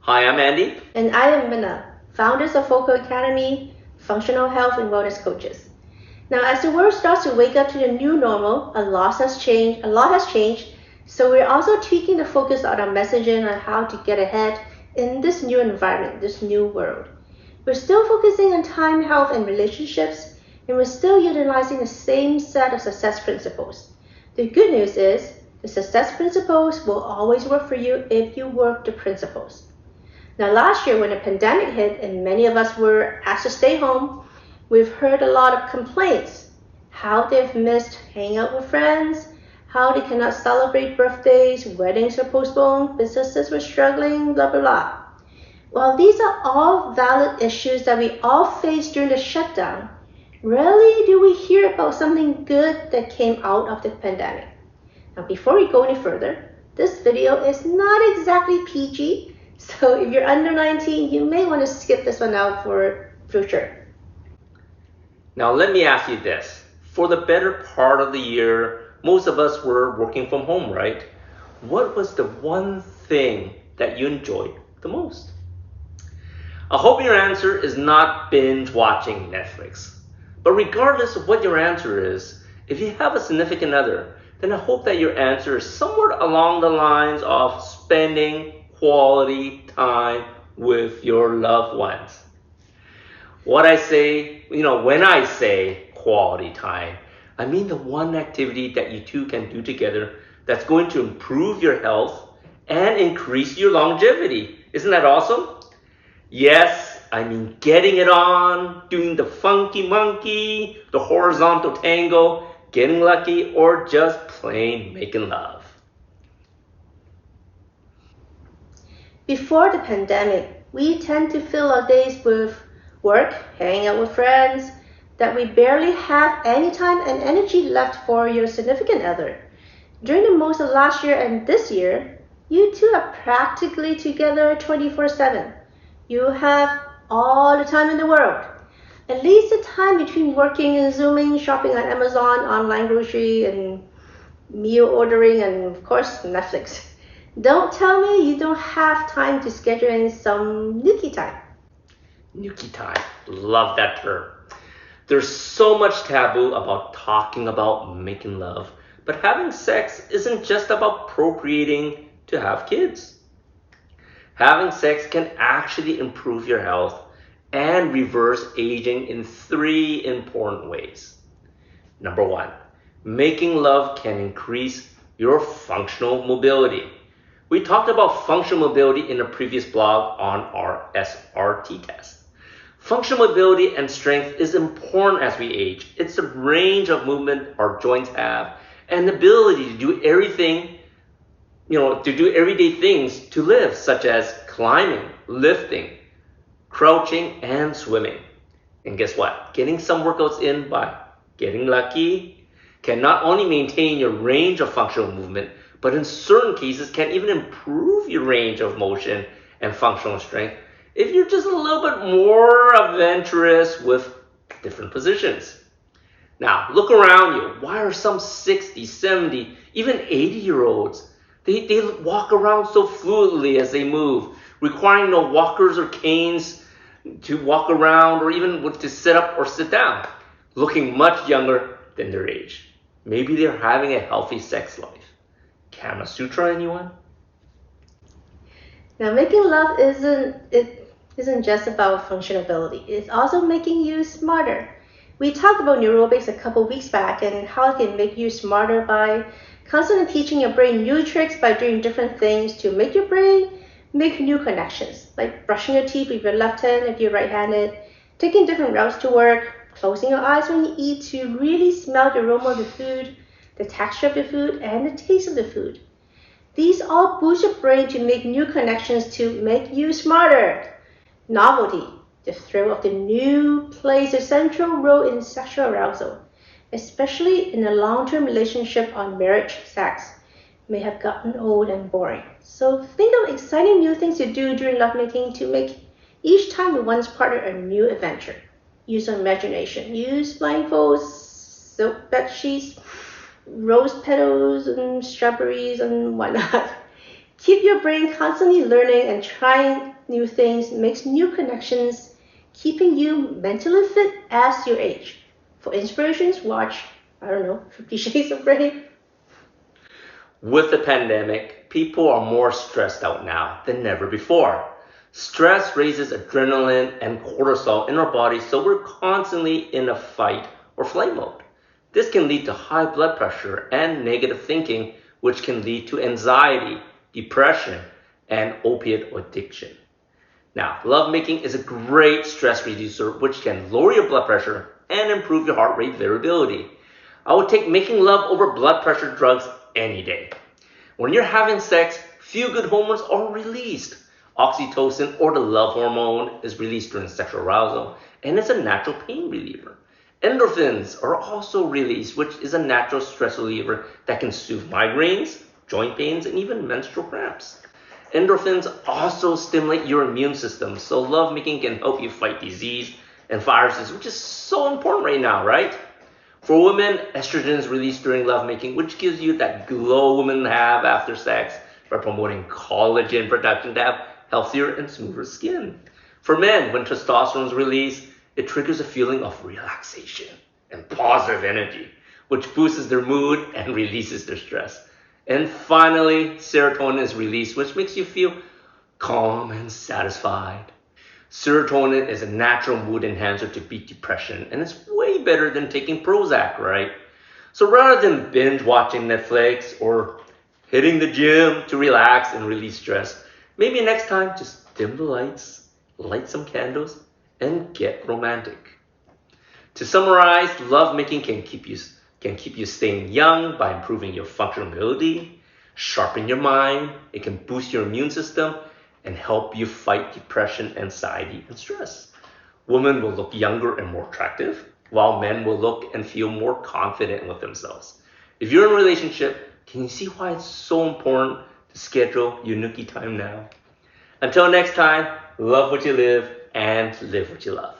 Hi, I'm Andy. And I am Minna, founders of Foco Academy, functional health and wellness coaches. Now, as the world starts to wake up to the new normal, a lot has changed, so we're also tweaking the focus on our messaging on how to get ahead in this new environment, this new world. We're still focusing on time, health, and relationships, and we're still utilizing the same set of success principles. The good news is, the success principles will always work for you if you work the principles. Now, last year when the pandemic hit and many of us were asked to stay home, we've heard a lot of complaints. How they've missed hanging out with friends, how they cannot celebrate birthdays, weddings are postponed, businesses were struggling, blah, blah, blah. While these are all valid issues that we all faced during the shutdown, rarely do we hear about something good that came out of the pandemic. Now, before we go any further, this video is not exactly PG, so if you're under 19, you may want to skip this one out for future. Now, let me ask you this. For the better part of the year, most of us were working from home, right? What was the one thing that you enjoyed the most? I hope your answer is not binge watching Netflix. But regardless of what your answer is, if you have a significant other, then I hope that your answer is somewhat along the lines of spending quality time with your loved ones. When I say quality time, I mean the one activity that you two can do together that's going to improve your health and increase your longevity. Isn't that awesome? Yes, I mean getting it on, doing the funky monkey, the horizontal tango, getting lucky, or just plain making love. Before the pandemic, we tend to fill our days with work, hanging out with friends, that we barely have any time and energy left for your significant other. During the most of last year and this year, you two are practically together 24/7. You have all the time in the world. At least the time between working and Zooming, shopping on Amazon, online grocery, and meal ordering, and of course, Netflix. Don't tell me you don't have time to schedule in some nookie time. Nookie time. Love that term. There's so much taboo about talking about making love, but having sex isn't just about procreating to have kids. Having sex can actually improve your health and reverse aging in 3 important ways. Number 1, making love can increase your functional mobility. We talked about functional mobility in a previous blog on our SRT test. Functional mobility and strength is important as we age. It's the range of movement our joints have and the ability to do everyday things to live, such as climbing, lifting, crouching, and swimming. And guess what? Getting some workouts in by getting lucky can not only maintain your range of functional movement, but in certain cases can even improve your range of motion and functional strength if you're just a little bit more adventurous with different positions. Now, look around you. Why are some 60, 70, even 80-year-olds, they walk around so fluidly as they move, requiring no walkers or canes to walk around or even to sit up or sit down, looking much younger than their age? Maybe they're having a healthy sex life. Kama Sutra, anyone? Now, making love isn't just about functionality. It's also making you smarter. We talked about neurobics a couple weeks back and how it can make you smarter by constantly teaching your brain new tricks by doing different things to make your brain make new connections, like brushing your teeth with your left hand if you're right-handed, taking different routes to work, closing your eyes when you eat to really smell the aroma of the food, the texture of the food, and the taste of the food. These all boost your brain to make new connections to make you smarter. Novelty, the thrill of the new, plays a central role in sexual arousal, especially in a long-term relationship or marriage. Sex may have gotten old and boring. So think of exciting new things to do during lovemaking to make each time with one's partner a new adventure. Use your imagination. Use blindfolds, silk bed sheets, rose petals, and strawberries, and whatnot. Keep your brain constantly learning and trying new things, makes new connections, keeping you mentally fit as you age. For inspirations, watch, I don't know, 50 Shades of Grey. With the pandemic, people are more stressed out now than never before. Stress raises adrenaline and cortisol in our bodies, so we're constantly in a fight or flight mode. This can lead to high blood pressure and negative thinking, which can lead to anxiety, depression, and opiate addiction. Now, lovemaking is a great stress reducer which can lower your blood pressure and improve your heart rate variability. I would take making love over blood pressure drugs any day. When you're having sex, feel-good hormones are released. Oxytocin, or the love hormone, is released during sexual arousal, and it's a natural pain reliever. Endorphins are also released, which is a natural stress reliever that can soothe migraines, joint pains, and even menstrual cramps. Endorphins also stimulate your immune system, so lovemaking can help you fight disease and viruses, which is so important right now, right? For women, estrogen is released during lovemaking, which gives you that glow women have after sex by promoting collagen production to have healthier and smoother skin. For men, when testosterone is released, it triggers a feeling of relaxation and positive energy, which boosts their mood and releases their stress. And finally, serotonin is released, which makes you feel calm and satisfied. Serotonin is a natural mood enhancer to beat depression, and it's way better than taking Prozac, right? So rather than binge watching Netflix or hitting the gym to relax and release stress, maybe next time just dim the lights, light some candles, and get romantic. To summarize, lovemaking can keep you staying young by improving your functional ability, sharpen your mind, it can boost your immune system, and help you fight depression, anxiety, and stress. Women will look younger and more attractive, while men will look and feel more confident with themselves. If you're in a relationship, can you see why it's so important to schedule your nookie time now? Until next time, love what you live and live what you love.